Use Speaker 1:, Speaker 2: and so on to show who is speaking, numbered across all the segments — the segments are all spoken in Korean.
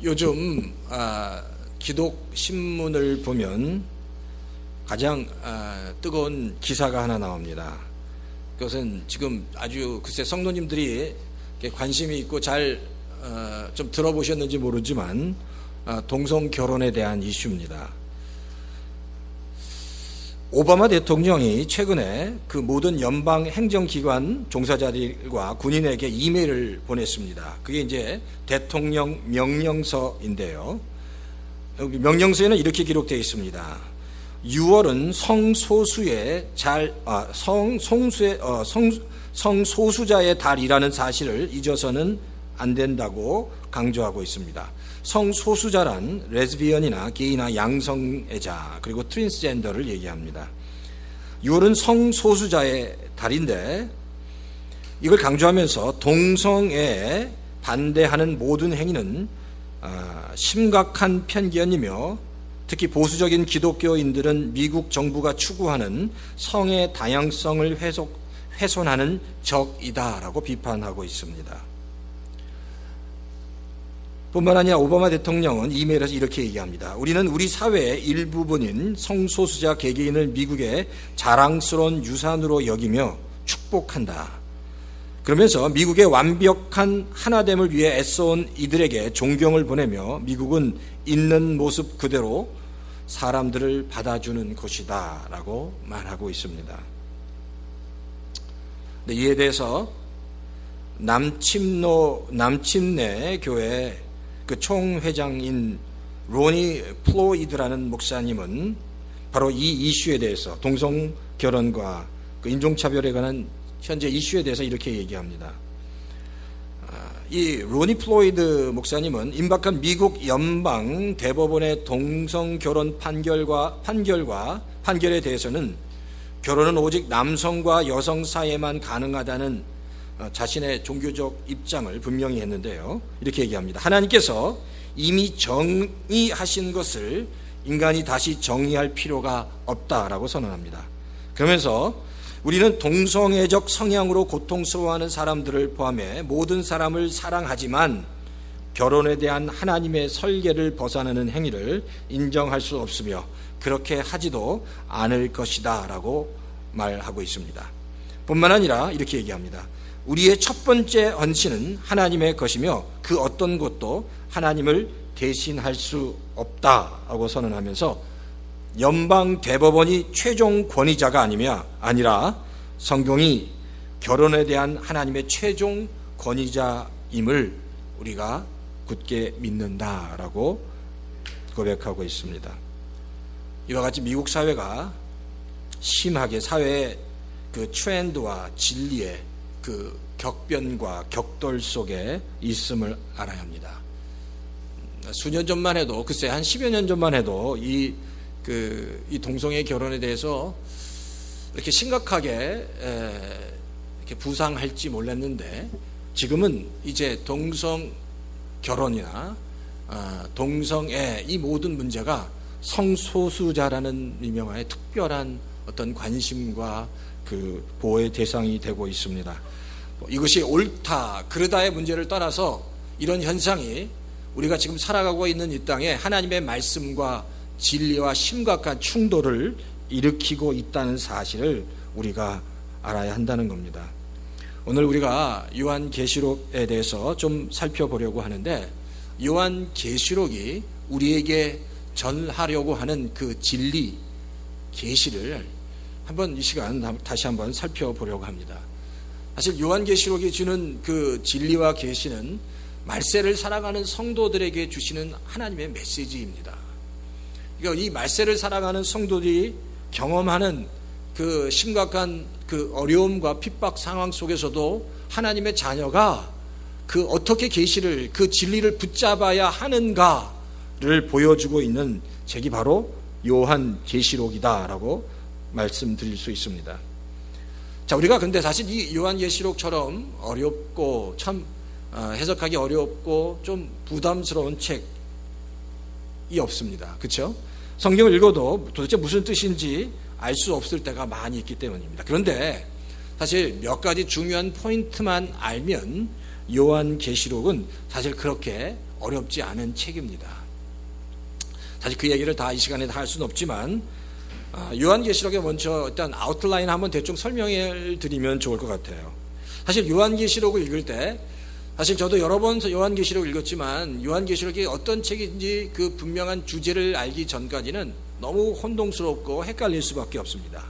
Speaker 1: 요즘 기독 신문을 보면 가장 뜨거운 기사가 하나 나옵니다. 그것은 지금 아주 글쎄 성도님들이 관심이 있고 잘 좀 들어보셨는지 모르지만 동성 결혼에 대한 이슈입니다. 오바마 대통령이 최근에 그 모든 연방 행정기관 종사자들과 군인에게 이메일을 보냈습니다. 그게 이제 대통령 명령서인데요. 여기 명령서에는 이렇게 기록되어 있습니다. 6월은 성소수자의 달이라는 사실을 잊어서는 안 된다고 강조하고 있습니다. 성소수자란 레즈비언이나 게이나 양성애자 그리고 트랜스젠더를 얘기합니다. 6월은 성소수자의 달인데 이걸 강조하면서 동성애에 반대하는 모든 행위는 심각한 편견이며 특히 보수적인 기독교인들은 미국 정부가 추구하는 성의 다양성을 훼손하는 적이다라고 비판하고 있습니다. 뿐만 아니라 오바마 대통령은 이메일에서 이렇게 얘기합니다. 우리는 우리 사회의 일부분인 성소수자 개개인을 미국의 자랑스러운 유산으로 여기며 축복한다. 그러면서 미국의 완벽한 하나됨을 위해 애써온 이들에게 존경을 보내며 미국은 있는 모습 그대로 사람들을 받아주는 곳이다 라고 말하고 있습니다. 이에 대해서 남침내 교회 그 총회장인 로니 플로이드라는 목사님은 바로 이 이슈에 대해서 동성 결혼과 그 인종차별에 관한 현재 이슈에 대해서 이렇게 얘기합니다. 이 로니 플로이드 목사님은 임박한 미국 연방 대법원의 동성 결혼 판결에 대해서는 결혼은 오직 남성과 여성 사이에만 가능하다는 자신의 종교적 입장을 분명히 했는데요. 이렇게 얘기합니다. 하나님께서 이미 정의하신 것을 인간이 다시 정의할 필요가 없다라고 선언합니다. 그러면서 우리는 동성애적 성향으로 고통스러워하는 사람들을 포함해 모든 사람을 사랑하지만 결혼에 대한 하나님의 설계를 벗어나는 행위를 인정할 수 없으며 그렇게 하지도 않을 것이다 라고 말하고 있습니다. 뿐만 아니라 이렇게 얘기합니다. 우리의 첫 번째 헌신은 하나님의 것이며 그 어떤 것도 하나님을 대신할 수 없다라고 선언하면서 연방 대법원이 최종 권위자가 아니라 성경이 결혼에 대한 하나님의 최종 권위자임을 우리가 굳게 믿는다라고 고백하고 있습니다. 이와 같이 미국 사회가 심하게 사회의 그 트렌드와 진리의 그 격변과 격돌 속에 있음을 알아야 합니다. 수년 전만 해도 글쎄 한 10여 년 전만 해도 이 동성애 결혼에 대해서 이렇게 심각하게 이렇게 부상할지 몰랐는데 지금은 이제 동성 결혼이나 동성애 이 모든 문제가 성소수자라는 유명한 특별한 어떤 관심과 그 보호의 대상이 되고 있습니다. 이것이 옳다 그르다의 문제를 떠나서 이런 현상이 우리가 지금 살아가고 있는 이 땅에 하나님의 말씀과 진리와 심각한 충돌을 일으키고 있다는 사실을 우리가 알아야 한다는 겁니다. 오늘 우리가 요한계시록에 대해서 좀 살펴보려고 하는데 요한계시록이 우리에게 전하려고 하는 그 진리 계시를 한번 이 시간 다시 한번 살펴보려고 합니다. 사실 요한계시록이 주는 그 진리와 계시는 말세를 살아가는 성도들에게 주시는 하나님의 메시지입니다. 그러니까 이 말세를 살아가는 성도들이 경험하는 그 심각한 그 어려움과 핍박 상황 속에서도 하나님의 자녀가 그 어떻게 계시를 그 진리를 붙잡아야 하는가를 보여주고 있는 책이 바로 요한계시록이다라고 말씀드릴 수 있습니다. 자, 우리가 근데 사실 이 요한계시록처럼 어렵고 참 해석하기 어렵고 좀 부담스러운 책이 없습니다. 그렇죠? 성경을 읽어도 도대체 무슨 뜻인지 알 수 없을 때가 많이 있기 때문입니다. 그런데 사실 몇 가지 중요한 포인트만 알면 요한계시록은 사실 그렇게 어렵지 않은 책입니다. 사실 그 얘기를 다 이 시간에 다 할 수는 없지만 요한계시록에 먼저 일단 아웃라인 한번 대충 설명을 드리면 좋을 것 같아요. 사실 요한계시록을 읽을 때 사실 저도 여러 번 요한계시록을 읽었지만 요한계시록이 어떤 책인지 그 분명한 주제를 알기 전까지는 너무 혼동스럽고 헷갈릴 수밖에 없습니다.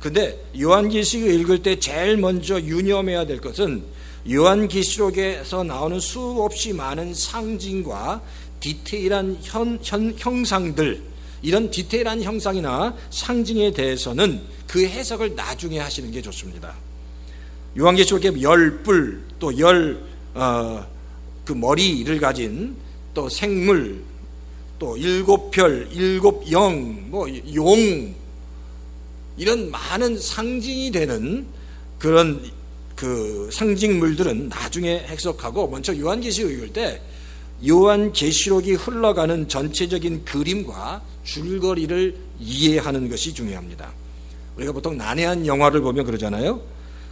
Speaker 1: 근데 요한계시록을 읽을 때 제일 먼저 유념해야 될 것은 요한계시록에서 나오는 수없이 많은 상징과 디테일한 형상들, 이런 디테일한 형상이나 상징에 대해서는 그 해석을 나중에 하시는 게 좋습니다. 요한계시록에 10뿔, 또 그 머리를 가진 또 생물, 또 7별, 7영, 용, 이런 많은 상징이 되는 그런 그 상징물들은 나중에 해석하고, 먼저 요한계시록 읽을 때 요한계시록이 흘러가는 전체적인 그림과 줄거리를 이해하는 것이 중요합니다. 우리가 보통 난해한 영화를 보면 그러잖아요.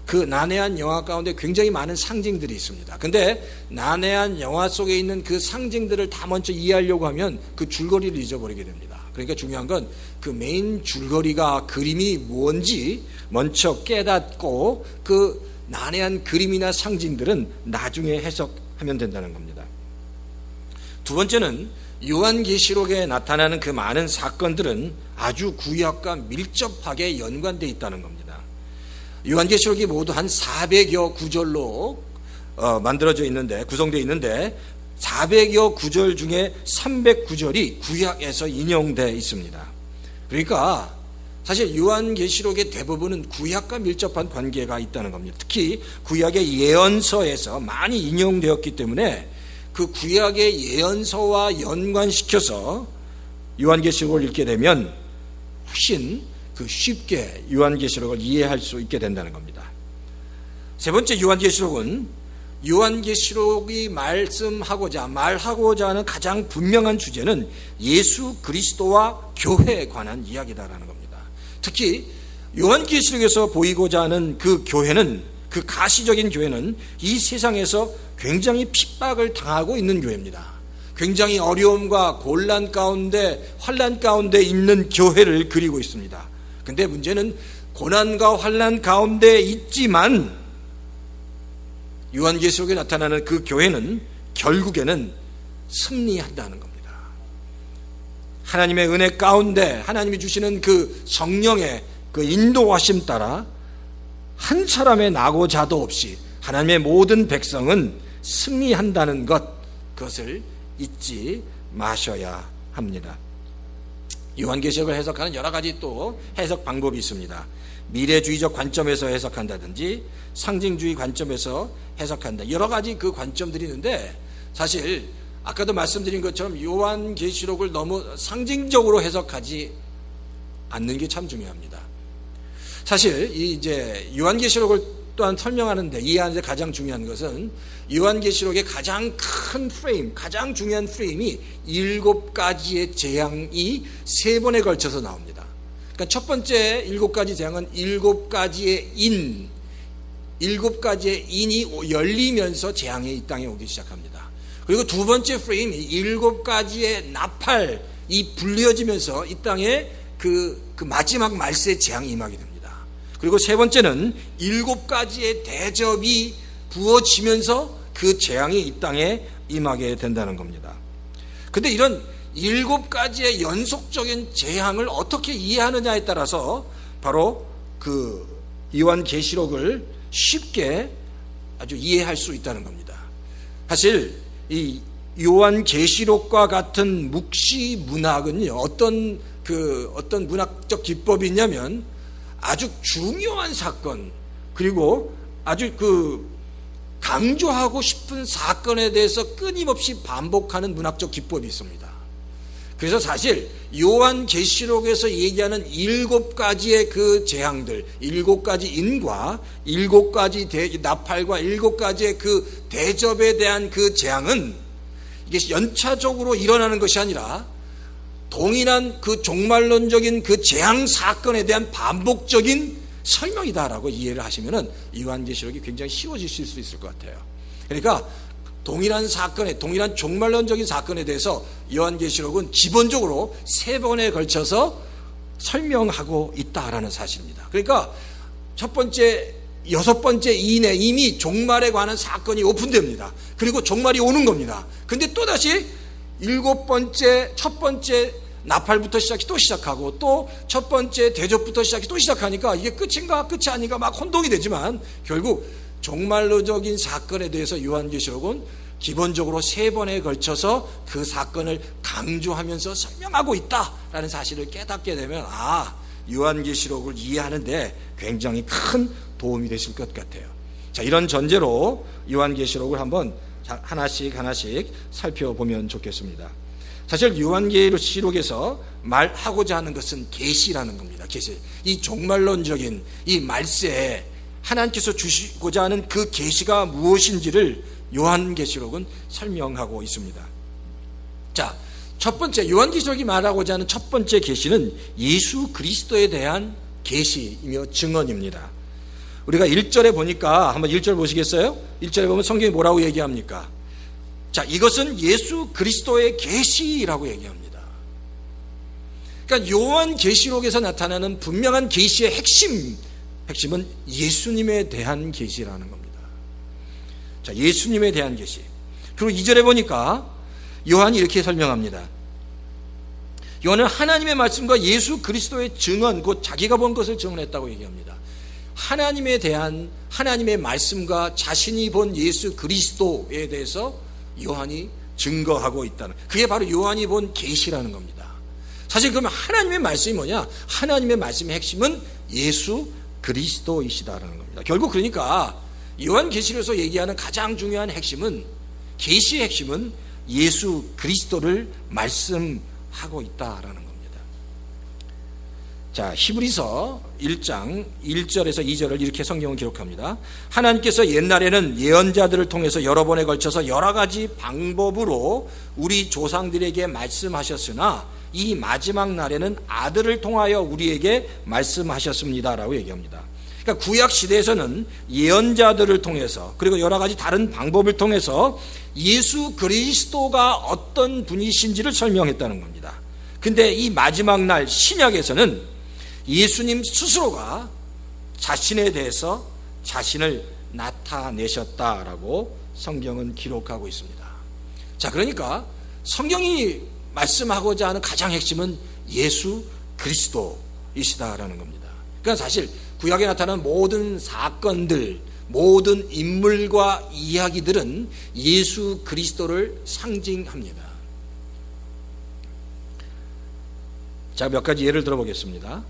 Speaker 1: 그 난해한 영화 가운데 굉장히 많은 상징들이 있습니다. 근데 난해한 영화 속에 있는 그 상징들을 다 먼저 이해하려고 하면 그 줄거리를 잊어버리게 됩니다. 그러니까 중요한 건 그 메인 줄거리가, 그림이 뭔지 먼저 깨닫고 그 난해한 그림이나 상징들은 나중에 해석하면 된다는 겁니다. 두 번째는 요한계시록에 나타나는 그 많은 사건들은 아주 구약과 밀접하게 연관되어 있다는 겁니다. 요한계시록이 모두 한 400여 구절로 만들어져 있는데, 구성되어 있는데 400여 구절 중에 300구절이 구약에서 인용되어 있습니다. 그러니까 사실 요한계시록의 대부분은 구약과 밀접한 관계가 있다는 겁니다. 특히 구약의 예언서에서 많이 인용되었기 때문에 그 구약의 예언서와 연관시켜서 요한계시록을 읽게 되면 훨씬 쉽게 요한계시록을 이해할 수 있게 된다는 겁니다. 세 번째, 요한계시록은 요한계시록이 말하고자 하는 가장 분명한 주제는 예수 그리스도와 교회에 관한 이야기다라는 겁니다. 특히 요한계시록에서 보이고자 하는 그 교회는, 그 가시적인 교회는 이 세상에서 굉장히 핍박을 당하고 있는 교회입니다. 굉장히 어려움과 곤란 가운데, 환난 가운데 있는 교회를 그리고 있습니다. 근데 문제는 고난과 환난 가운데 있지만 요한계시록에 나타나는 그 교회는 결국에는 승리한다는 겁니다. 하나님의 은혜 가운데 하나님이 주시는 그 성령의 그 인도하심 따라 한 사람의 낙오자도 없이 하나님의 모든 백성은 승리한다는 것, 그것을 잊지 마셔야 합니다. 요한계시록을 해석하는 여러 가지 또 해석 방법이 있습니다. 미래주의적 관점에서 해석한다든지 상징주의 관점에서 해석한다, 여러 가지 그 관점들이 있는데, 사실 아까도 말씀드린 것처럼 요한계시록을 너무 상징적으로 해석하지 않는 게 참 중요합니다. 사실 이제 요한계시록을 또한 설명하는데, 이해하는데 가장 중요한 것은 요한계시록의 가장 큰 프레임, 가장 중요한 프레임이 7가지의 재앙이 3번에 걸쳐서 나옵니다. 그러니까 첫 번째 7가지 재앙은 7가지의 인, 7가지의 인이 열리면서 재앙이 이 땅에 오기 시작합니다. 그리고 두 번째 프레임이 7가지의 나팔이 불려지면서 이 땅에 그 마지막 말세의 재앙이 임하게 됩니다. 그리고 세 번째는 7가지의 대접이 부어지면서 그 재앙이 이 땅에 임하게 된다는 겁니다. 그런데 이런 7가지의 연속적인 재앙을 어떻게 이해하느냐에 따라서 바로 그 요한계시록을 쉽게 아주 이해할 수 있다는 겁니다. 사실 이 요한계시록과 같은 묵시 문학은요, 어떤 문학적 기법이 있냐면 아주 중요한 사건, 그리고 아주 강조하고 싶은 사건에 대해서 끊임없이 반복하는 문학적 기법이 있습니다. 그래서 사실 요한계시록에서 얘기하는 7가지의 그 재앙들, 7가지 인과 7가지 나팔과 7가지의 그 대접에 대한 그 재앙은 이게 연차적으로 일어나는 것이 아니라 동일한 그 종말론적인 그 재앙 사건에 대한 반복적인 설명이다라고 이해를 하시면은 요한계시록이 굉장히 쉬워지실 수 있을 것 같아요. 그러니까 동일한 사건에, 동일한 종말론적인 사건에 대해서 요한계시록은 기본적으로 3번에 걸쳐서 설명하고 있다라는 사실입니다. 그러니까 첫 번째, 6번째 이내 이미 종말에 관한 사건이 오픈됩니다. 그리고 종말이 오는 겁니다. 근데 또다시 7번째, 첫 번째 나팔부터 또 시작하고 또 첫 번째 대접부터 또 시작하니까 이게 끝인가 끝이 아닌가 막 혼동이 되지만 결국 종말론적인 사건에 대해서 요한계시록은 기본적으로 3번에 걸쳐서 그 사건을 강조하면서 설명하고 있다라는 사실을 깨닫게 되면 요한계시록을 이해하는데 굉장히 큰 도움이 되실 것 같아요. 자, 이런 전제로 요한계시록을 한번 하나씩 살펴보면 좋겠습니다. 사실 요한계시록에서 말하고자 하는 것은 계시라는 겁니다. 계시. 이 종말론적인 이 말세에 하나님께서 주시고자 하는 그 계시가 무엇인지를 요한계시록은 설명하고 있습니다. 자, 첫 번째 요한계시록이 말하고자 하는 첫 번째 계시는 예수 그리스도에 대한 계시이며 증언입니다. 우리가 1절에 보니까 한번 1절 보시겠어요? 1절에 보면 성경이 뭐라고 얘기합니까? 자, 이것은 예수 그리스도의 계시라고 얘기합니다. 그러니까 요한계시록에서 나타나는 분명한 계시의 핵심은 예수님에 대한 계시라는 겁니다. 자, 예수님에 대한 계시. 그리고 2절에 보니까 요한이 이렇게 설명합니다. 요한은 하나님의 말씀과 예수 그리스도의 증언, 곧 자기가 본 것을 증언했다고 얘기합니다. 하나님에 대한 하나님의 말씀과 자신이 본 예수 그리스도에 대해서 요한이 증거하고 있다는, 그게 바로 요한이 본 계시라는 겁니다. 사실 그러면 하나님의 말씀이 뭐냐? 하나님의 말씀의 핵심은 예수 그리스도이시다라는 겁니다. 결국 그러니까 요한계시록에서 얘기하는 가장 중요한 핵심은, 계시의 핵심은 예수 그리스도를 말씀하고 있다라는 겁니다. 자, 히브리서 1장 1절에서 2절을 이렇게 성경은 기록합니다. 하나님께서 옛날에는 예언자들을 통해서 여러 번에 걸쳐서 여러 가지 방법으로 우리 조상들에게 말씀하셨으나 이 마지막 날에는 아들을 통하여 우리에게 말씀하셨습니다라고 얘기합니다. 그러니까 구약 시대에서는 예언자들을 통해서 그리고 여러 가지 다른 방법을 통해서 예수 그리스도가 어떤 분이신지를 설명했다는 겁니다. 근데 이 마지막 날 신약에서는 예수님 스스로가 자신에 대해서 자신을 나타내셨다라고 성경은 기록하고 있습니다. 자, 그러니까 성경이 말씀하고자 하는 가장 핵심은 예수 그리스도이시다라는 겁니다. 그러니까 사실 구약에 나타난 모든 사건들, 모든 인물과 이야기들은 예수 그리스도를 상징합니다. 자, 몇 가지 예를 들어보겠습니다.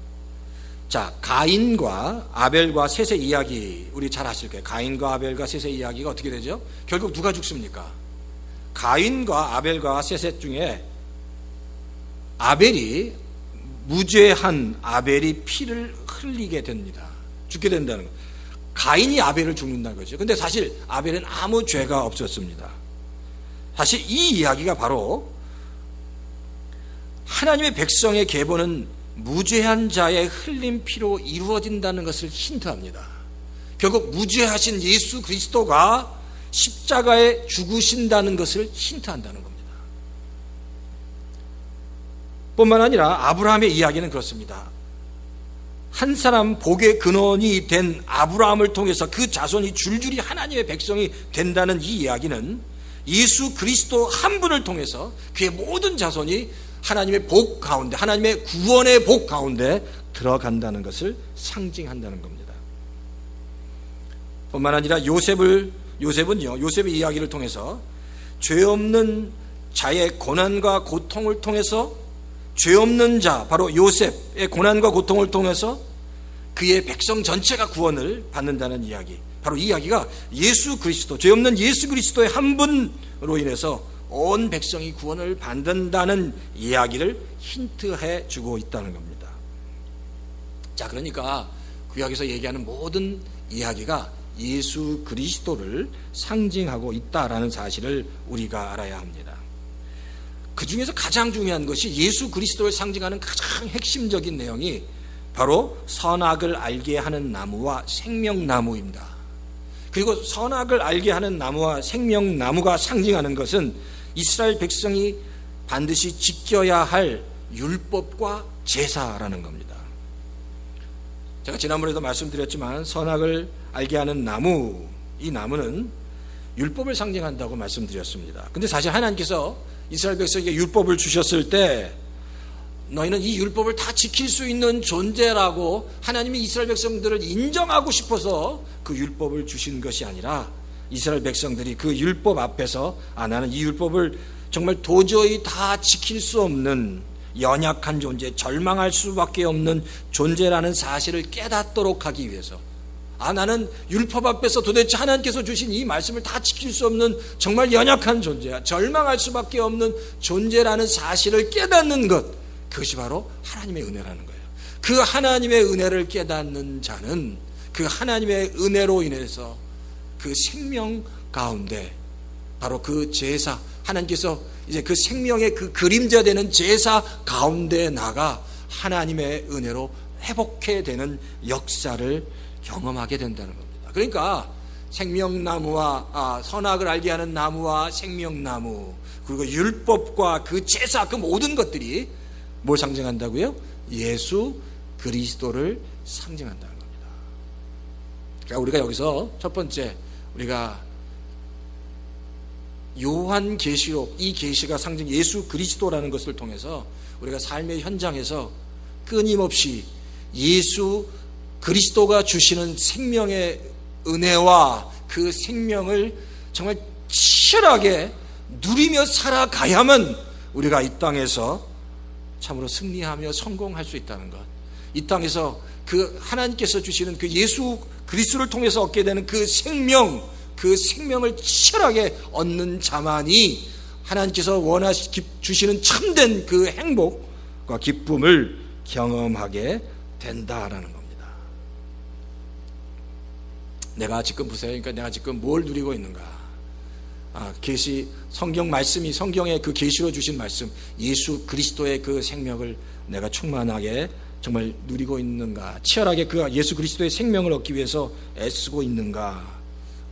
Speaker 1: 자, 가인과 아벨과 셋의 이야기 우리 잘 아실 거예요. 가인과 아벨과 셋의 이야기가 어떻게 되죠? 결국 누가 죽습니까? 가인과 아벨과 셋 중에 아벨이, 무죄한 아벨이 피를 흘리게 됩니다. 죽게 된다는 거예요. 가인이 아벨을 죽는다는 거죠. 근데 사실 아벨은 아무 죄가 없었습니다. 사실 이 이야기가 바로 하나님의 백성의 계보는 무죄한 자의 흘린 피로 이루어진다는 것을 힌트합니다. 결국 무죄하신 예수 그리스도가 십자가에 죽으신다는 것을 힌트한다는 겁니다. 뿐만 아니라 아브라함의 이야기는 그렇습니다. 한 사람 복의 근원이 된 아브라함을 통해서 그 자손이 줄줄이 하나님의 백성이 된다는 이 이야기는 예수 그리스도 한 분을 통해서 그의 모든 자손이 하나님의 복 가운데, 하나님의 구원의 복 가운데 들어간다는 것을 상징한다는 겁니다. 뿐만 아니라 요셉의 이야기를 통해서 죄 없는 자의 고난과 고통을 통해서, 죄 없는 자 바로 요셉의 고난과 고통을 통해서 그의 백성 전체가 구원을 받는다는 이야기, 바로 이 이야기가 예수 그리스도, 죄 없는 예수 그리스도의 한 분으로 인해서 온 백성이 구원을 받는다는 이야기를 힌트해 주고 있다는 겁니다. 자, 그러니까 구약에서 얘기하는 모든 이야기가 예수 그리스도를 상징하고 있다라는 사실을 우리가 알아야 합니다. 그 중에서 가장 중요한 것이 예수 그리스도를 상징하는 가장 핵심적인 내용이 바로 선악을 알게 하는 나무와 생명나무입니다. 그리고 선악을 알게 하는 나무와 생명나무가 상징하는 것은 이스라엘 백성이 반드시 지켜야 할 율법과 제사라는 겁니다. 제가 지난번에도 말씀드렸지만 선악을 알게 하는 나무, 이 나무는 율법을 상징한다고 말씀드렸습니다. 근데 사실 하나님께서 이스라엘 백성에게 율법을 주셨을 때 너희는 이 율법을 다 지킬 수 있는 존재라고 하나님이 이스라엘 백성들을 인정하고 싶어서 그 율법을 주신 것이 아니라 이스라엘 백성들이 그 율법 앞에서 나는 이 율법을 정말 도저히 다 지킬 수 없는 연약한 존재, 절망할 수밖에 없는 존재라는 사실을 깨닫도록 하기 위해서 나는 율법 앞에서 도대체 하나님께서 주신 이 말씀을 다 지킬 수 없는 정말 연약한 존재야, 절망할 수밖에 없는 존재라는 사실을 깨닫는 것, 그것이 바로 하나님의 은혜라는 거예요. 그 하나님의 은혜를 깨닫는 자는 그 하나님의 은혜로 인해서 그 생명 가운데 바로 그 제사, 하나님께서 이제 그 생명의 그 그림자 되는 제사 가운데 나가 하나님의 은혜로 회복해 되는 역사를 경험하게 된다는 겁니다. 그러니까 생명나무와 선악을 알게 하는 나무와 생명나무, 그리고 율법과 그 제사, 그 모든 것들이 뭘 상징한다고요? 예수 그리스도를 상징한다는 겁니다. 그러니까 우리가 여기서 첫 번째, 우리가 요한계시록, 이 계시가 상징 예수 그리스도라는 것을 통해서 우리가 삶의 현장에서 끊임없이 예수 그리스도가 주시는 생명의 은혜와 그 생명을 정말 치열하게 누리며 살아가야만 우리가 이 땅에서 참으로 승리하며 성공할 수 있다는 것, 이 땅에서 그 하나님께서 주시는 그 예수 그리스도를 통해서 얻게 되는 그 생명, 그 생명을 치열하게 얻는 자만이 하나님께서 주시는 참된 그 행복과 기쁨을 경험하게 된다라는 겁니다. 내가 지금 보세요. 그러니까 내가 지금 뭘 누리고 있는가? 계시 성경 말씀이, 성경의 그 계시로 주신 말씀, 예수 그리스도의 그 생명을 내가 충만하게 정말 누리고 있는가? 치열하게 그 예수 그리스도의 생명을 얻기 위해서 애쓰고 있는가?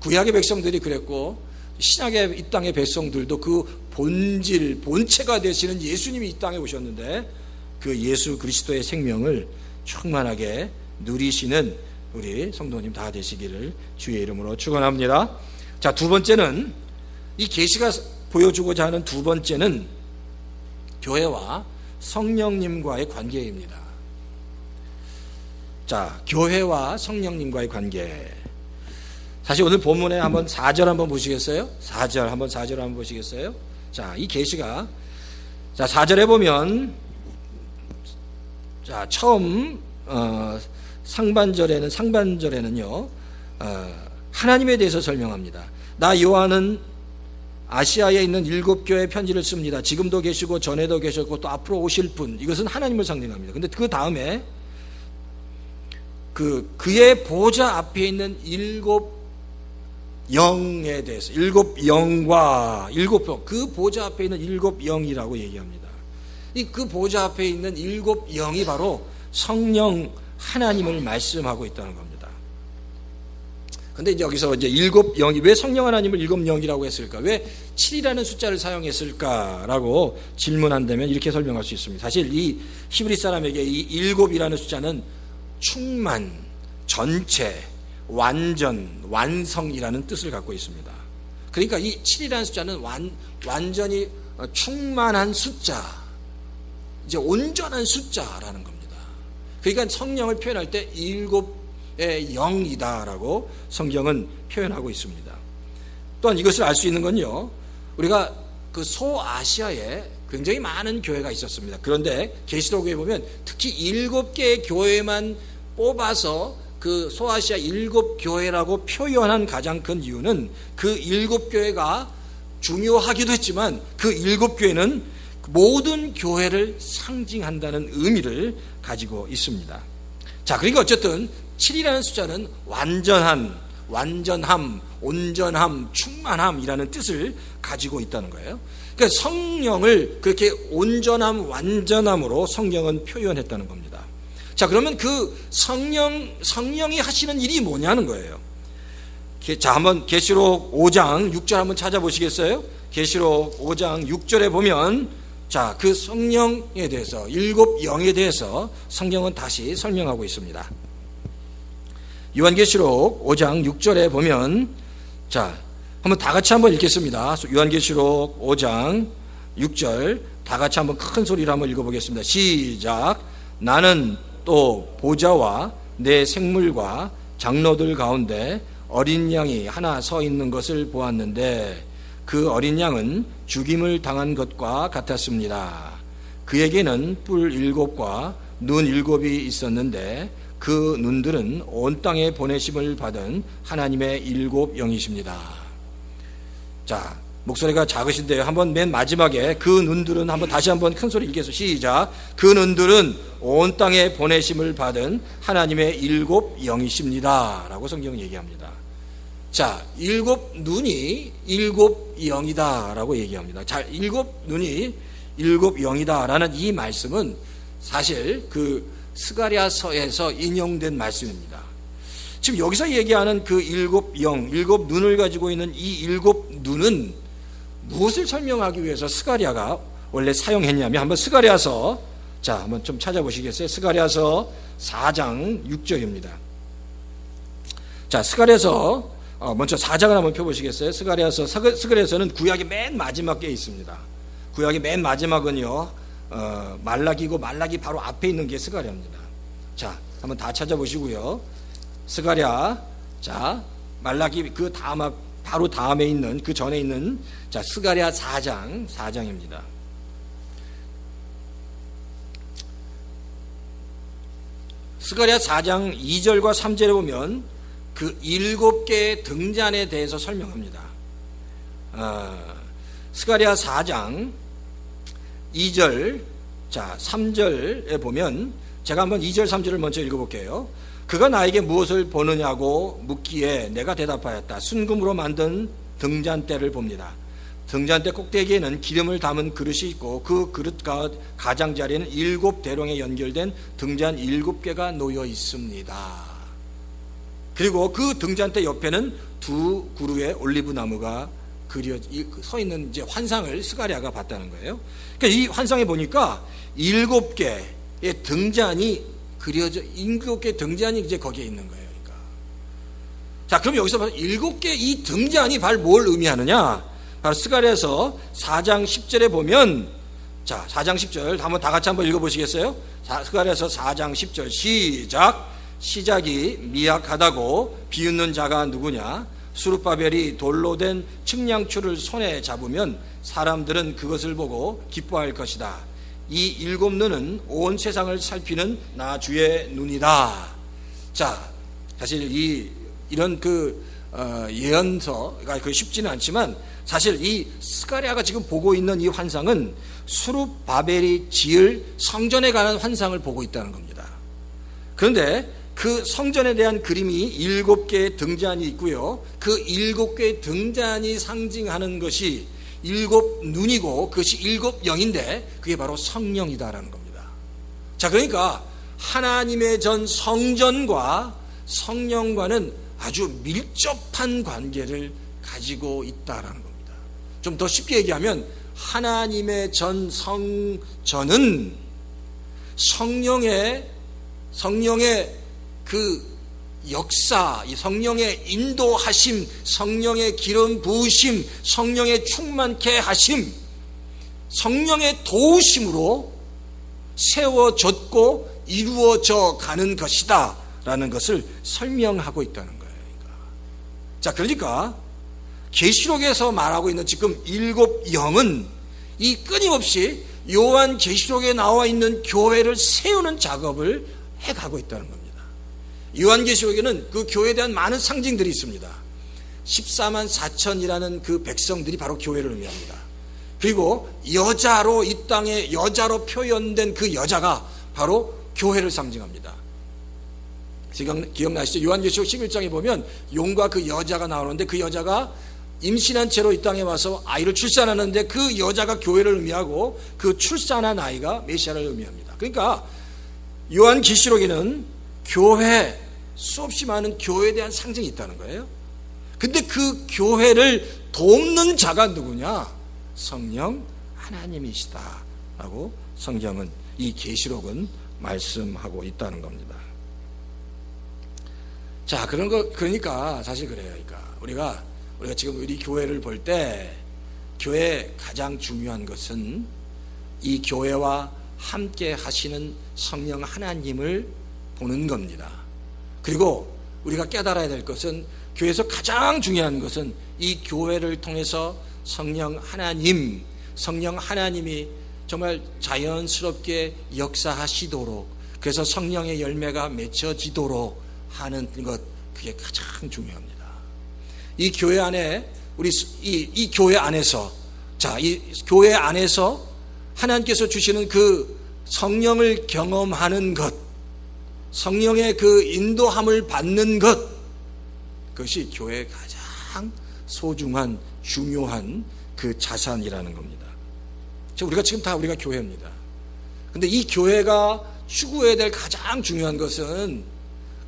Speaker 1: 구약의 백성들이 그랬고 신약의 이 땅의 백성들도 그 본질, 본체가 되시는 예수님이 이 땅에 오셨는데 그 예수 그리스도의 생명을 충만하게 누리시는 우리 성도님 다 되시기를 주의 이름으로 축원합니다. 자, 두 번째는, 이 계시가 보여주고자 하는 두 번째는 교회와 성령님과의 관계입니다. 자, 교회와 성령님과의 관계. 사실 오늘 본문에 한번 4절 한번 보시겠어요? 4절 한번 보시겠어요? 자, 이 계시가, 자, 4절에 보면, 자, 처음 상반절에는요, 하나님에 대해서 설명합니다. 나 요한은 아시아에 있는 7교회 편지를 씁니다. 지금도 계시고 전에도 계셨고 또 앞으로 오실 분, 이것은 하나님을 상징합니다. 근데 그 다음에 그의 보좌 앞에 있는 7영에 대해서, 7영과 7표, 그 보좌 앞에 있는 7영이라고 얘기합니다. 그 보좌 앞에 있는 7영이 바로 성령 하나님을 말씀하고 있다는 겁니다. 근데 이제 여기서 이제 7영이, 왜 성령 하나님을 7영이라고 했을까? 왜 7이라는 숫자를 사용했을까라고 질문한다면 이렇게 설명할 수 있습니다. 사실 이 히브리 사람에게 이 7이라는 숫자는 충만, 전체, 완전, 완성이라는 뜻을 갖고 있습니다. 그러니까 이 7이라는 숫자는 완전히 충만한 숫자, 이제 온전한 숫자라는 겁니다. 그러니까 성령을 표현할 때 7의 영이다라고 성경은 표현하고 있습니다. 또한 이것을 알 수 있는 건요, 우리가 그 소아시아에 굉장히 많은 교회가 있었습니다. 그런데 계시록에 보면 특히 7개의 교회만 뽑아서 그 소아시아 7교회라고 표현한 가장 큰 이유는 그 7교회가 중요하기도 했지만 그 7교회는 모든 교회를 상징한다는 의미를 가지고 있습니다. 자, 그러니까 어쨌든 7이라는 숫자는 완전함, 온전함, 충만함이라는 뜻을 가지고 있다는 거예요. 그러니까 성령을 그렇게 온전함, 완전함으로 성경은 표현했다는 겁니다. 자, 그러면 그 성령이 하시는 일이 뭐냐는 거예요. 자, 한번 계시록 5장 6절 한번 찾아보시겠어요? 계시록 5장 6절에 보면 자, 그 성령에 대해서, 일곱 영에 대해서 성경은 다시 설명하고 있습니다. 요한계시록 5장 6절에 보면 자, 한번 다 같이 한번 읽겠습니다. 요한계시록 5장 6절 다 같이 한번 큰 소리로 한번 읽어보겠습니다. 시작. 나는 또 보좌와 내 생물과 장로들 가운데 어린 양이 하나 서 있는 것을 보았는데 그 어린 양은 죽임을 당한 것과 같았습니다. 그에게는 뿔 7과 눈 7이 있었는데 그 눈들은 온 땅에 보내심을 받은 하나님의 7 영이십니다. 자, 목소리가 작으신데요. 한번 맨 마지막에 그 눈들은 한번 다시 한번 큰 소리 읽겠습니다. 시작. 그 눈들은 온 땅에 보내심을 받은 하나님의 7 영이십니다. 라고 성경은 얘기합니다. 자, 7 눈이 7 영이다 라고 얘기합니다. 자, 7 눈이 7 영이다 라는 이 말씀은 사실 그 스가랴서에서 인용된 말씀입니다. 지금 여기서 얘기하는 그 7 영, 7 눈을 가지고 있는 이 7 눈은 무엇을 설명하기 위해서 스가랴가 원래 사용했냐면 한번 스가랴서 자, 한번 좀 찾아보시겠어요? 스가랴서 4장 6절입니다. 자, 스가랴서 먼저 4장을 한번 펴보시겠어요? 스가랴서는 구약의 맨 마지막에 있습니다. 구약의 맨 마지막은요, 말라기고 말라기 바로 앞에 있는 게 스가랴입니다. 자, 한번 다 찾아보시고요. 스가랴, 자, 말라기 그 다음, 바로 다음에 있는, 그 전에 있는, 자, 스가랴 4장입니다. 스가랴 4장 2절과 3절에 보면 그 7개의 등잔에 대해서 설명합니다. 스가랴 4장 2절, 자, 3절에 보면 제가 한번 2절, 3절을 먼저 읽어볼게요. 그가 나에게 무엇을 보느냐고 묻기에 내가 대답하였다. 순금으로 만든 등잔대를 봅니다. 등잔대 꼭대기에는 기름을 담은 그릇이 있고 그 그릇과 가장자리에는 7 대롱에 연결된 등잔 7개가 놓여 있습니다. 그리고 그 등잔대 옆에는 2 그루의 올리브 나무가 서 있는 이제 환상을 스가랴가 봤다는 거예요. 그러니까 이 환상에 보니까 7개의 등잔이 그려져, 7개의 등잔이 이제 거기에 있는 거예요. 그러니까. 자, 그럼 여기서 7개 이 등잔이 바로 뭘 의미하느냐? 바로 스가랴서 4장 10절에 보면, 자, 4장 10절 한번 다 같이 한번 읽어보시겠어요? 스가랴서 4장 10절 시작. 시작이 미약하다고 비웃는 자가 누구냐? 수룹바벨이 돌로 된 측량추를 손에 잡으면 사람들은 그것을 보고 기뻐할 것이다. 이 7 눈은 온 세상을 살피는 나 주의 눈이다. 자, 사실 이런 예언서가 쉽지는 않지만 사실 이 스가랴가 지금 보고 있는 이 환상은 수룹바벨이 지을 성전에 관한 환상을 보고 있다는 겁니다. 그런데 그 성전에 대한 그림이 7개의 등잔이 있고요. 그 7개의 등잔이 상징하는 것이 7 눈이고 그것이 7 영인데 그게 바로 성령이다라는 겁니다. 자, 그러니까 하나님의 전 성전과 성령과는 아주 밀접한 관계를 가지고 있다라는 겁니다. 좀 더 쉽게 얘기하면 하나님의 전 성전은 성령의 그 역사, 성령의 인도하심, 성령의 기름 부으심, 성령의 충만케 하심, 성령의 도우심으로 세워졌고 이루어져 가는 것이다 라는 것을 설명하고 있다는 거예요. 자, 그러니까 계시록에서 말하고 있는 지금 7 영은 이 끊임없이 요한 계시록에 나와 있는 교회를 세우는 작업을 해가고 있다는 겁니다. 요한계시록에는 그 교회에 대한 많은 상징들이 있습니다. 14만 4천이라는 그 백성들이 바로 교회를 의미합니다. 그리고 여자로, 이 땅에 여자로 표현된 그 여자가 바로 교회를 상징합니다. 지금 기억나시죠? 요한계시록 11장에 보면 용과 그 여자가 나오는데 그 여자가 임신한 채로 이 땅에 와서 아이를 출산하는데 그 여자가 교회를 의미하고 그 출산한 아이가 메시아를 의미합니다. 그러니까 요한계시록에는 교회, 수없이 많은 교회에 대한 상징이 있다는 거예요. 근데 그 교회를 돕는 자가 누구냐? 성령 하나님이시다 라고 성경은, 이 계시록은 말씀하고 있다는 겁니다. 자, 그러니까 사실 그래요. 그러니까 우리가 지금 우리 교회를 볼 때 교회의 가장 중요한 것은 이 교회와 함께 하시는 성령 하나님을 보는 겁니다. 그리고 우리가 깨달아야 될 것은, 교회에서 가장 중요한 것은 이 교회를 통해서 성령 하나님이 정말 자연스럽게 역사하시도록, 그래서 성령의 열매가 맺혀지도록 하는 것, 그게 가장 중요합니다. 이 교회 안에, 이 교회 안에서, 이 교회 안에서 하나님께서 주시는 그 성령을 경험하는 것, 성령의 그 인도함을 받는 것, 그것이 교회의 가장 소중한, 중요한 그 자산이라는 겁니다. 우리가 지금 다 우리가 교회입니다. 근데 이 교회가 추구해야 될 가장 중요한 것은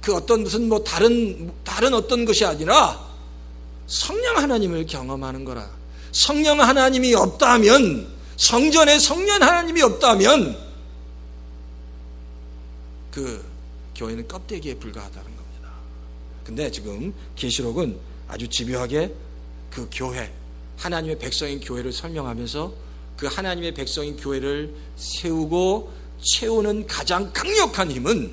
Speaker 1: 그 어떤 무슨 다른 어떤 것이 아니라 성령 하나님을 경험하는 거라. 성령 하나님이 없다면, 성전에 성령 하나님이 없다면 그 교회는 껍데기에 불과하다는 겁니다. 근데 지금 계시록은 아주 집요하게 그 교회, 하나님의 백성인 교회를 설명하면서 그 하나님의 백성인 교회를 세우고 채우는 가장 강력한 힘은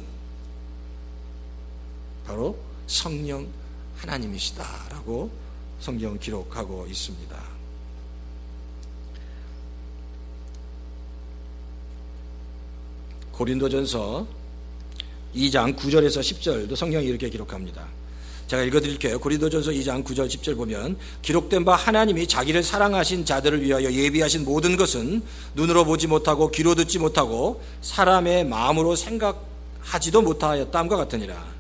Speaker 1: 바로 성령 하나님이시다라고 성경은 기록하고 있습니다. 고린도전서 2장 9절에서 10절도 성경이 이렇게 기록합니다. 제가 읽어드릴게요. 고린도전서 2장 9절 10절 보면, 기록된 바 하나님이 자기를 사랑하신 자들을 위하여 예비하신 모든 것은 눈으로 보지 못하고 귀로 듣지 못하고 사람의 마음으로 생각하지도 못하였다함과 같으니라.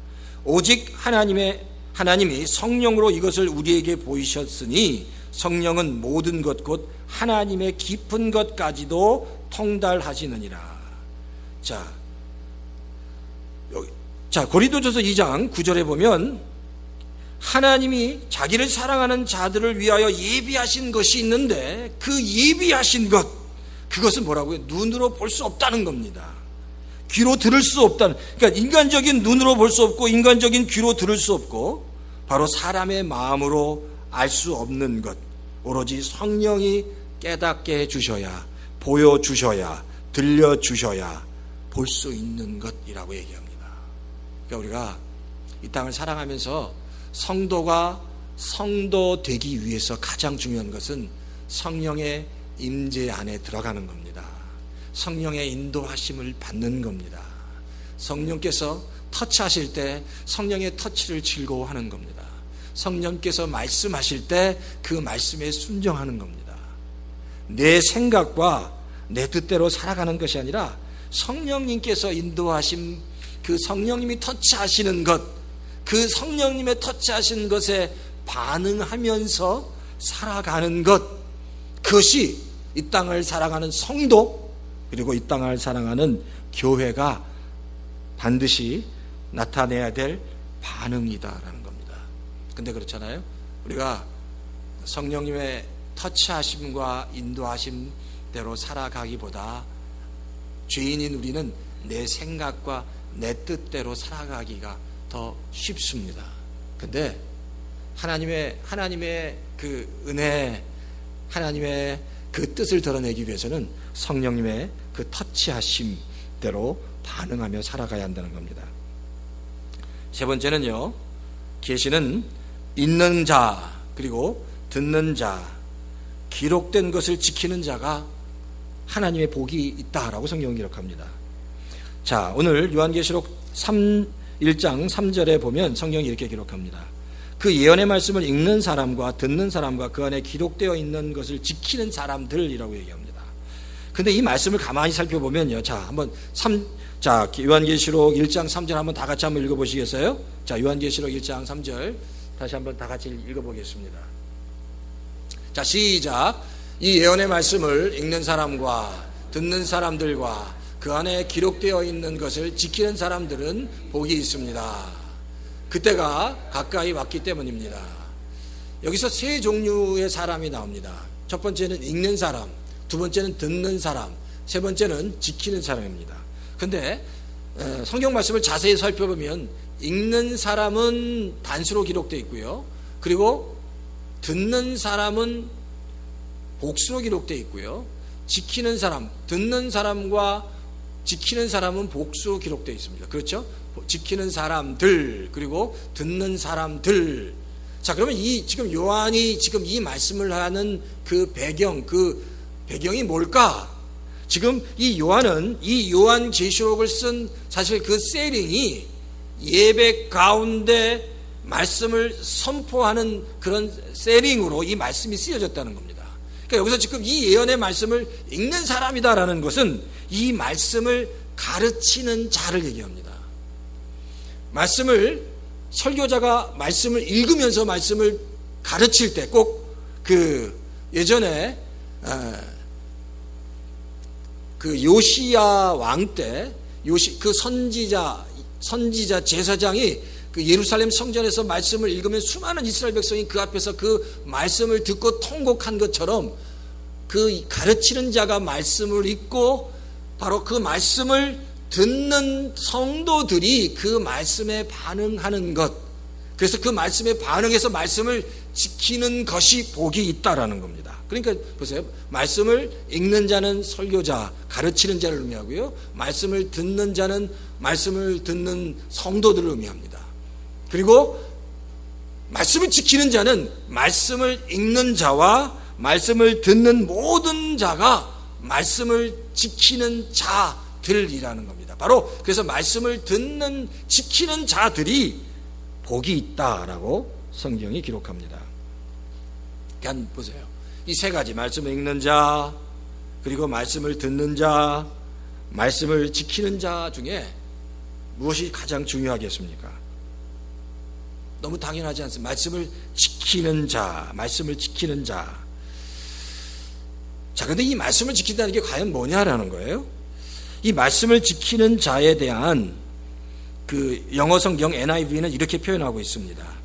Speaker 1: 오직 하나님이 성령으로 이것을 우리에게 보이셨으니 성령은 모든 것 곧 하나님의 깊은 것까지도 통달하시느니라. 자, 고린도전서 2장 9절에 보면 하나님이 자기를 사랑하는 자들을 위하여 예비하신 것이 있는데, 그 예비하신 것, 그것은 뭐라고요? 눈으로 볼 수 없다는 겁니다. 귀로 들을 수 없다는, 그러니까 인간적인 눈으로 볼 수 없고 인간적인 귀로 들을 수 없고 바로 사람의 마음으로 알 수 없는 것, 오로지 성령이 깨닫게 해주셔야, 보여주셔야, 들려주셔야 볼 수 있는 것이라고 얘기합니다. 그러니까 우리가 이 땅을 살아가면서 성도가 성도 되기 위해서 가장 중요한 것은 성령의 임재 안에 들어가는 겁니다. 성령의 인도하심을 받는 겁니다. 성령께서 터치하실 때 성령의 터치를 즐거워하는 겁니다. 성령께서 말씀하실 때 그 말씀에 순종하는 겁니다. 내 생각과 내 뜻대로 살아가는 것이 아니라 성령님께서 인도하신 그 성령님이 터치하시는 것, 그 성령님의 터치하신 것에 반응하면서 살아가는 것, 그것이 이 땅을 살아가는 성도, 그리고 이 땅을 살아가는 교회가 반드시 나타내야 될 반응이다라는 겁니다. 근데 그렇잖아요. 우리가 성령님의 터치하심과 인도하심대로 살아가기보다 죄인인 우리는 내 생각과 내 뜻대로 살아가기가 더 쉽습니다. 근데 하나님의 그 은혜, 하나님의 그 뜻을 드러내기 위해서는 성령님의 그 터치하심대로 반응하며 살아가야 한다는 겁니다. 세 번째는요, 계시는 읽는 자, 그리고 듣는 자, 기록된 것을 지키는 자가 하나님의 복이 있다라고 성경은 기록합니다. 자, 오늘 요한계시록 1장 3절에 보면 성경이 이렇게 기록합니다. 그 예언의 말씀을 읽는 사람과 듣는 사람과 그 안에 기록되어 있는 것을 지키는 사람들이라고 얘기합니다. 근데 이 말씀을 가만히 살펴보면요. 요한계시록 1장 3절 한번 다 같이 한번 읽어보시겠어요? 자, 요한계시록 1장 3절 다시 한번 다 같이 읽어보겠습니다. 자, 시작. 이 예언의 말씀을 읽는 사람과 듣는 사람들과 그 안에 기록되어 있는 것을 지키는 사람들은 복이 있습니다. 그때가 가까이 왔기 때문입니다. 여기서 세 종류의 사람이 나옵니다. 첫 번째는 읽는 사람, 두 번째는 듣는 사람, 세 번째는 지키는 사람입니다. 근데 성경 말씀을 자세히 살펴보면 읽는 사람은 단수로 기록되어 있고요. 그리고 듣는 사람은 복수로 기록되어 있고요. 지키는 사람, 듣는 사람과 지키는 사람은 복수로 기록되어 있습니다. 그렇죠? 지키는 사람들, 그리고 듣는 사람들. 자, 그러면 지금 요한이 지금 이 말씀을 하는 그 배경이 뭘까? 지금 이 요한 계시록을 쓴 사실 그 세링이 예배 가운데 말씀을 선포하는 그런 세링으로 이 말씀이 쓰여졌다는 겁니다. 그러니까 여기서 지금 이 예언의 말씀을 읽는 사람이다라는 것은 이 말씀을 가르치는 자를 얘기합니다. 설교자가 말씀을 읽으면서 말씀을 가르칠 때 꼭 예전에 요시야 왕 때 그 선지자 제사장이 그 예루살렘 성전에서 말씀을 읽으면 수많은 이스라엘 백성이 그 앞에서 그 말씀을 듣고 통곡한 것처럼 그 가르치는 자가 말씀을 읽고 바로 그 말씀을 듣는 성도들이 그 말씀에 반응하는 것, 그래서 그 말씀에 반응해서 말씀을 지키는 것이 복이 있다라는 겁니다. 그러니까 보세요. 말씀을 읽는 자는 설교자, 가르치는 자를 의미하고요. 말씀을 듣는 자는 말씀을 듣는 성도들을 의미합니다. 그리고 말씀을 지키는 자는 말씀을 읽는 자와 말씀을 듣는 모든 자가 말씀을 지키는 자들이라는 겁니다. 바로 그래서 말씀을 듣는 지키는 자들이 복이 있다라고 성경이 기록합니다. 그냥 보세요. 이 세 가지, 말씀을 읽는 자, 그리고 말씀을 듣는 자, 말씀을 지키는 자 중에 무엇이 가장 중요하겠습니까? 너무 당연하지 않습니까? 말씀을 지키는 자, 말씀을 지키는 자. 자, 근데 이 말씀을 지킨다는 게 과연 뭐냐라는 거예요? 이 말씀을 지키는 자에 대한 영어 성경 NIV는 이렇게 표현하고 있습니다.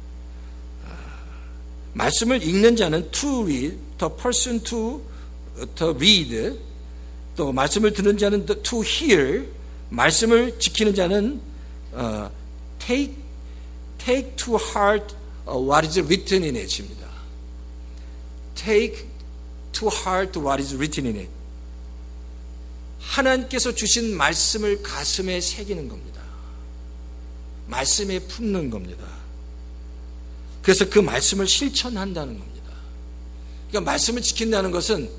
Speaker 1: 말씀을 읽는 자는 to read, the person to read, 또 말씀을 듣는 자는 to hear, 말씀을 지키는 자는 take to heart what is written in it입니다. Take to heart what is written in it. 하나님께서 주신 말씀을 가슴에 새기는 겁니다. 말씀에 품는 겁니다. 그래서 그 말씀을 실천한다는 겁니다. 그러니까 말씀을 지킨다는 것은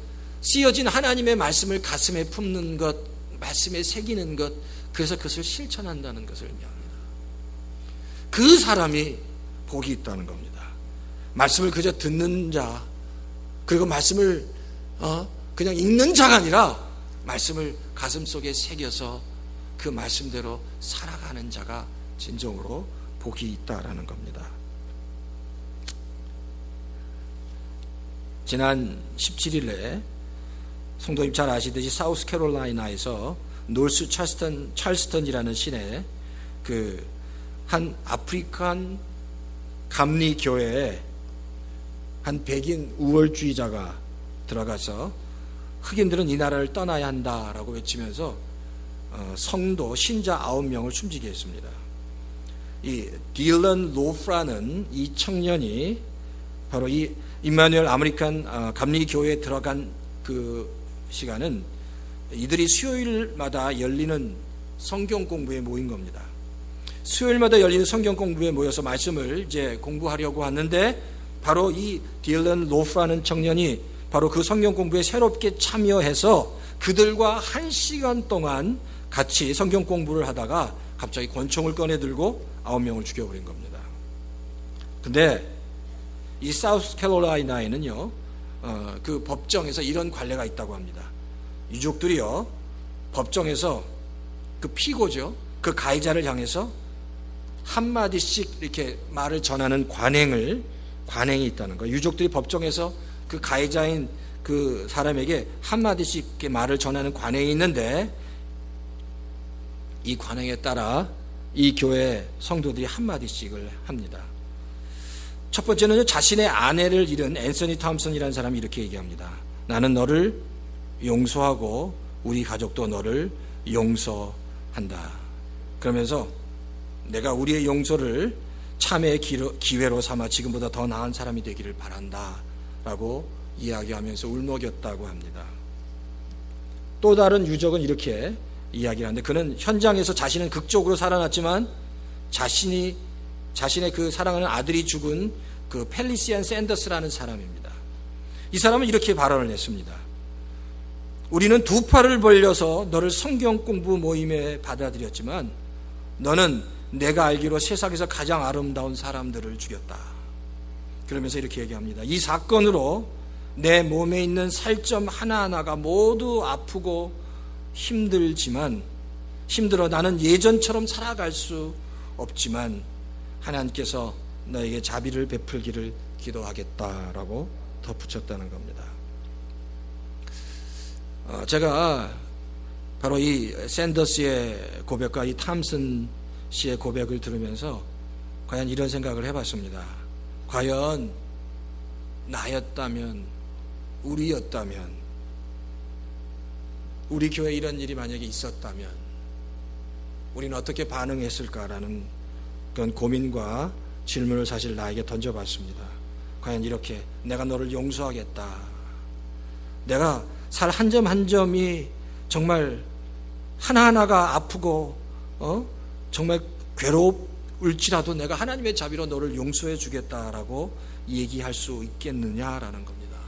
Speaker 1: 쓰여진 하나님의 말씀을 가슴에 품는 것, 말씀에 새기는 것, 그래서 그것을 실천한다는 것을 의미합니다. 그 사람이 복이 있다는 겁니다. 말씀을 그저 듣는 자, 그리고 말씀을 그냥 읽는 자가 아니라 말씀을 가슴속에 새겨서 그 말씀대로 살아가는 자가 진정으로 복이 있다라는 겁니다. 지난 17일에 성도님 잘 아시듯이 사우스캐롤라이나에서 노스 찰스턴이라는 시내 한 아프리칸 감리 교회에 한 백인 우월주의자가 들어가서 흑인들은 이 나라를 떠나야 한다라고 외치면서 성도 신자 9명을 숨지게 했습니다. 이 딜런 로프라는 이 청년이 바로 이 임마누엘 아메리칸 감리 교회에 들어간 그 시간은 이들이 수요일마다 열리는 성경 공부에 모인 겁니다. 수요일마다 열리는 성경 공부에 모여서 말씀을 이제 공부하려고 하는데 바로 이 딜런 로프라는 청년이 바로 그 성경 공부에 새롭게 참여해서 그들과 1시간 동안 같이 성경 공부를 하다가 갑자기 권총을 꺼내 들고 9명을 죽여버린 겁니다. 근데 이 사우스캐롤라이나에는요, 그 법정에서 이런 관례가 있다고 합니다. 유족들이요, 법정에서 그 피고죠, 그 가해자를 향해서 한마디씩 이렇게 말을 전하는 관행이 있다는 거예요. 유족들이 법정에서 그 가해자인 그 사람에게 한마디씩 이렇게 말을 전하는 관행이 있는데, 이 관행에 따라 이 교회 성도들이 한마디씩을 합니다. 첫 번째는 자신의 아내를 잃은 앤서니 톰슨이라는 사람이 이렇게 얘기합니다. 나는 너를 용서하고 우리 가족도 너를 용서한다. 그러면서 내가 우리의 용서를 참회의 기회로 삼아 지금보다 더 나은 사람이 되기를 바란다 라고 이야기하면서 울먹였다고 합니다. 또 다른 유적은 이렇게 이야기를 하는데, 그는 현장에서 자신은 극적으로 살아났지만 자신의 그 사랑하는 아들이 죽은 그 펠리시안 샌더스라는 사람입니다. 이 사람은 이렇게 발언을 했습니다. 우리는 두 팔을 벌려서 너를 성경 공부 모임에 받아들였지만 너는 내가 알기로 세상에서 가장 아름다운 사람들을 죽였다. 그러면서 이렇게 얘기합니다. 이 사건으로 내 몸에 있는 살점 하나하나가 모두 아프고 힘들어 나는 예전처럼 살아갈 수 없지만 하나님께서 너에게 자비를 베풀기를 기도하겠다라고 덧붙였다는 겁니다. 제가 바로 이 샌더스의 고백과 이 탐슨 씨의 고백을 들으면서 과연 이런 생각을 해봤습니다. 과연 나였다면, 우리였다면, 우리 교회에 이런 일이 만약에 있었다면 우리는 어떻게 반응했을까라는 그런 고민과 질문을 사실 나에게 던져봤습니다. 과연 이렇게 내가 너를 용서하겠다, 내가 살 한 점 한 점이 정말 하나하나가 아프고 정말 괴로울지라도 내가 하나님의 자비로 너를 용서해 주겠다라고 얘기할 수 있겠느냐라는 겁니다.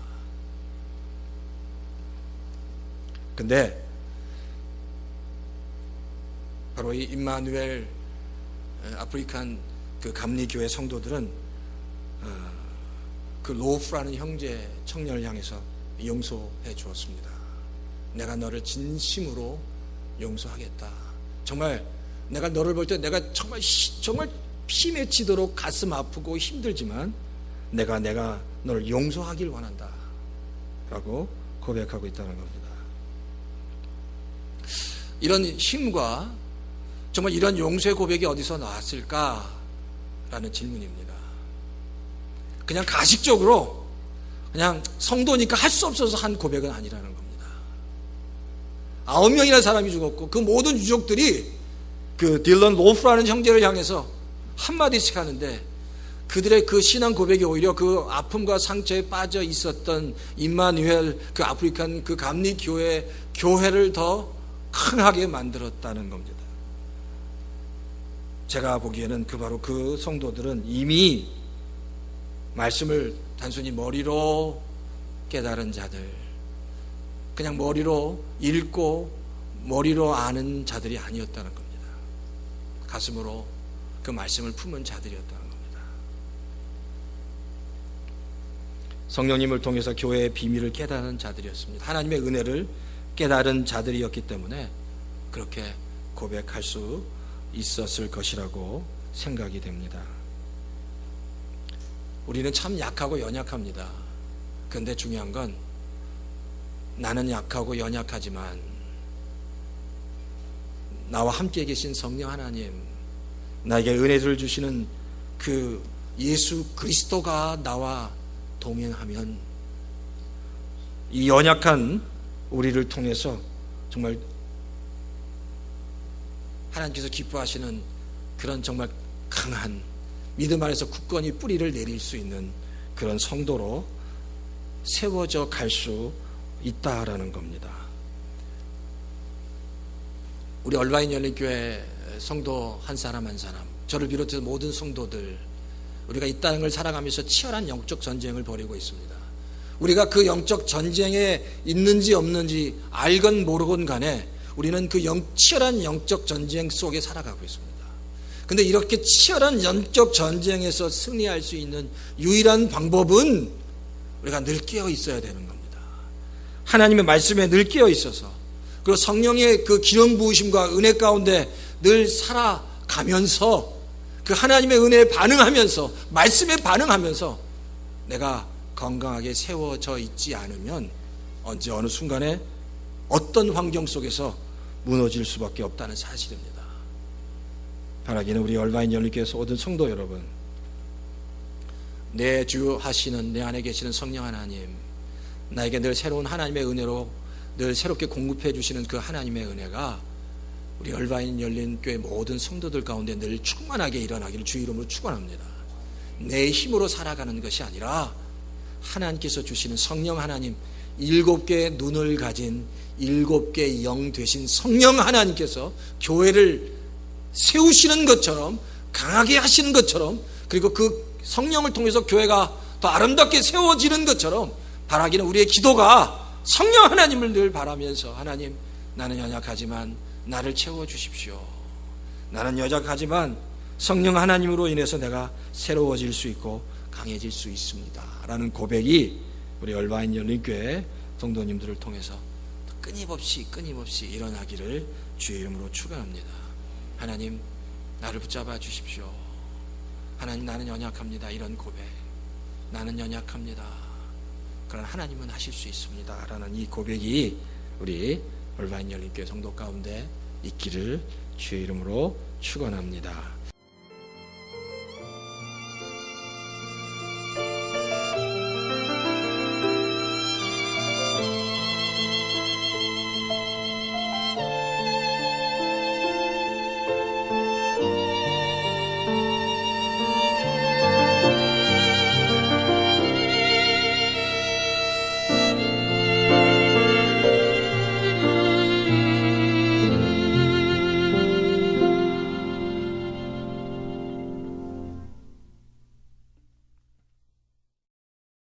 Speaker 1: 근데 바로 이 임마누엘 아프리칸 그 감리교회 성도들은 그 로프라는 형제 청년을 향해서 용서해 주었습니다. 내가 너를 진심으로 용서하겠다. 정말 내가 너를 볼 때 내가 정말 피 맺히도록 가슴 아프고 힘들지만 내가 너를 용서하길 원한다 라고 고백하고 있다는 겁니다. 이런 힘과 정말 이런 용서의 고백이 어디서 나왔을까라는 질문입니다. 그냥 가식적으로 그냥 성도니까 할 수 없어서 한 고백은 아니라는 겁니다. 9명이나 사람이 죽었고 그 모든 유족들이 그 딜런 로프라는 형제를 향해서 한마디씩 하는데 그들의 그 신앙 고백이 오히려 그 아픔과 상처에 빠져 있었던 임마누엘 그 아프리칸 그 감리교회를 더 강하게 만들었다는 겁니다. 제가 보기에는 바로 그 성도들은 이미 말씀을 단순히 머리로 깨달은 자들, 그냥 머리로 읽고 머리로 아는 자들이 아니었다는 겁니다. 가슴으로 그 말씀을 품은 자들이었다는 겁니다. 성령님을 통해서 교회의 비밀을 깨달은 자들이었습니다. 하나님의 은혜를 깨달은 자들이었기 때문에 그렇게 고백할 수 있었을 것이라고 생각이 됩니다. 우리는 참 약하고 연약합니다. 그런데 중요한 건 나는 약하고 연약하지만 나와 함께 계신 성령 하나님, 나에게 은혜를 주시는 그 예수 그리스도가 나와 동행하면 이 연약한 우리를 통해서 정말 하나님께서 기뻐하시는 그런 정말 강한 믿음 안에서 굳건히 뿌리를 내릴 수 있는 그런 성도로 세워져 갈 수 있다라는 겁니다. 우리 얼바인 열린교회 성도 한 사람 한 사람, 저를 비롯해서 모든 성도들, 우리가 이 땅을 살아가면서 치열한 영적 전쟁을 벌이고 있습니다. 우리가 그 영적 전쟁에 있는지 없는지 알건 모르건 간에 우리는 그 치열한 영적 전쟁 속에 살아가고 있습니다. 근데 이렇게 치열한 영적 전쟁에서 승리할 수 있는 유일한 방법은 우리가 늘 깨어 있어야 되는 겁니다. 하나님의 말씀에 늘 깨어 있어서, 그리고 성령의 그 기름 부으심과 은혜 가운데 늘 살아가면서 그 하나님의 은혜에 반응하면서, 말씀에 반응하면서 내가 건강하게 세워져 있지 않으면 언제 어느 순간에 어떤 환경 속에서 무너질 수밖에 없다는 사실입니다. 바라기는 우리 얼바인 열린교회에서 오던 성도 여러분, 내 주 하시는 내 안에 계시는 성령 하나님, 나에게 늘 새로운 하나님의 은혜로 늘 새롭게 공급해 주시는 그 하나님의 은혜가 우리 얼바인 열린 교회 모든 성도들 가운데 늘 충만하게 일어나기를 주 이름으로 축원합니다. 내 힘으로 살아가는 것이 아니라 하나님께서 주시는 성령 하나님, 7개의 눈을 가진 7개의 영 되신 성령 하나님께서 교회를 세우시는 것처럼, 강하게 하시는 것처럼, 그리고 그 성령을 통해서 교회가 더 아름답게 세워지는 것처럼 바라기는 우리의 기도가 성령 하나님을 늘 바라면서, 하나님, 나는 연약하지만 나를 채워주십시오. 나는 연약하지만 성령 하나님으로 인해서 내가 새로워질 수 있고 강해질 수 있습니다 라는 고백이 우리 얼바인 열린교회 성도님들을 통해서 끊임없이 일어나기를 주의 이름으로 축원합니다. 하나님, 나를 붙잡아 주십시오. 하나님, 나는 연약합니다. 이런 고백, 나는 연약합니다. 그러나 하나님은 하실 수 있습니다 라는 이 고백이 우리 얼바인 열린교회 성도 가운데 있기를 주의 이름으로 축원합니다.